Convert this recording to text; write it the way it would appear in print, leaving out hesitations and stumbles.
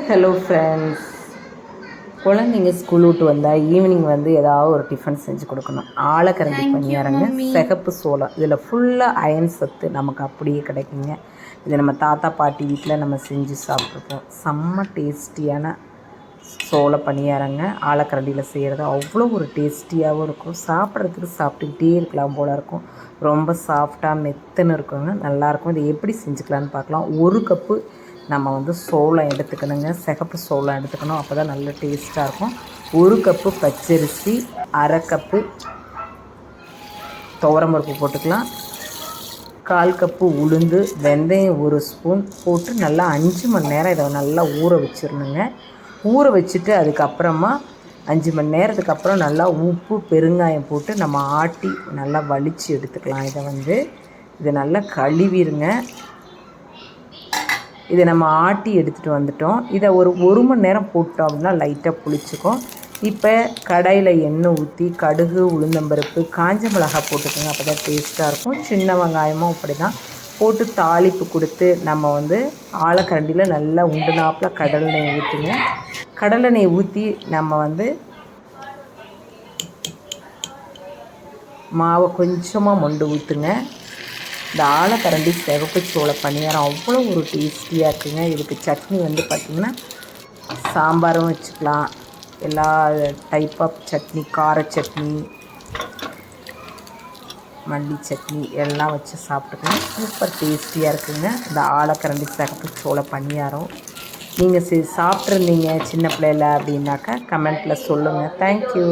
Hello friends. குழந்தைங்க school விட்டு வந்தால் ஈவினிங் ஏதாவது ஒரு டிஃபன் செஞ்சு கொடுக்கணும். ஆலக்கரண்டி பணியாரங்க, சிகப்பு சோளம். இதில் ஃபுல்லாக அயன் சத்து நமக்கு அப்படியே கிடைக்குங்க. இது நம்ம தாத்தா பாட்டி வீட்டில் நம்ம செஞ்சு சாப்பிட்ருப்போம். செம்ம டேஸ்டியான சோள பணியாரங்க. ஆலக்கரண்டியில் செய்கிறது அவ்வளோ ஒரு டேஸ்டியாகவும் இருக்கும். சாப்பிட்றதுக்கு சாப்பிட்டுக்கிட்டே இருக்கலாம் போல் இருக்கும். ரொம்ப சாஃப்டாக மெத்துன்னு இருக்குங்க, நல்லாயிருக்கும். இதை எப்படி செஞ்சுக்கலான்னு பார்க்கலாம். ஒரு கப்பு நம்ம சோளம் எடுத்துக்கணுங்க. சிகப்பு சோளம் எடுத்துக்கணும், அப்போ தான் நல்ல டேஸ்ட்டாக இருக்கும். ஒரு கப்பு பச்சரிசி, அரை கப்பு துவரம்பருப்பு போட்டுக்கலாம், 1/4 கப்பு உளுந்து, வெந்தயம் 1 ஸ்பூன் போட்டு நல்லா 5 மணி நேரம் இதை நல்லா ஊற வச்சிடணுங்க. ஊற வச்சுட்டு அதுக்கப்புறமா 5 மணி நேரத்துக்கு அப்புறம் நல்லா உப்பு பெருங்காயம் போட்டு நம்ம ஆட்டி நல்லா வலித்து எடுத்துக்கலாம். இதை நல்லா கழுவிடுங்க. இதை நம்ம ஆட்டி எடுத்துகிட்டு வந்துட்டோம். இதை ஒரு மணி நேரம் போட்டோம் அப்படின்னா லைட்டாக புளிச்சிக்கும். இப்போ கடாயில் எண்ணெய் ஊற்றி கடுகு, உளுந்தம்பருப்பு, காஞ்ச மிளகாய் போட்டுக்கோங்க, அப்போ தான் டேஸ்ட்டாக இருக்கும். சின்ன வெங்காயமும் அப்படி தான் போட்டு தாளிப்பு கொடுத்து நம்ம ஆலக்கரண்டியில் நல்லா உண்டுனாப்பில் கடலெண்ணெய் ஊற்றுங்க. கடலெண்ணெய் ஊற்றி நம்ம மாவை கொஞ்சமாக மொண்டு ஊற்றுங்க. இந்த ஆலக்கரண்டி சிவப்பு சோள பணியாரம் அவ்வளோ ஒரு டேஸ்டியாக இருக்குங்க. இதுக்கு சட்னி பார்த்திங்கன்னா சாம்பாரும் வச்சுக்கலாம், எல்லா டைப் ஆஃப் சட்னி, கார சட்னி, மல்லி சட்னி எல்லாம் வச்சு சாப்பிட்டுக்கலாம். சூப்பர் டேஸ்டியாக இருக்குங்க இந்த ஆலக்கரண்டி சிவப்பு சோள பணியாரம். நீங்கள் சாப்பிட்ருந்தீங்க சின்ன பிள்ளைல அப்படின்னாக்கா கமெண்ட்டில் சொல்லுங்கள். தேங்க்யூ.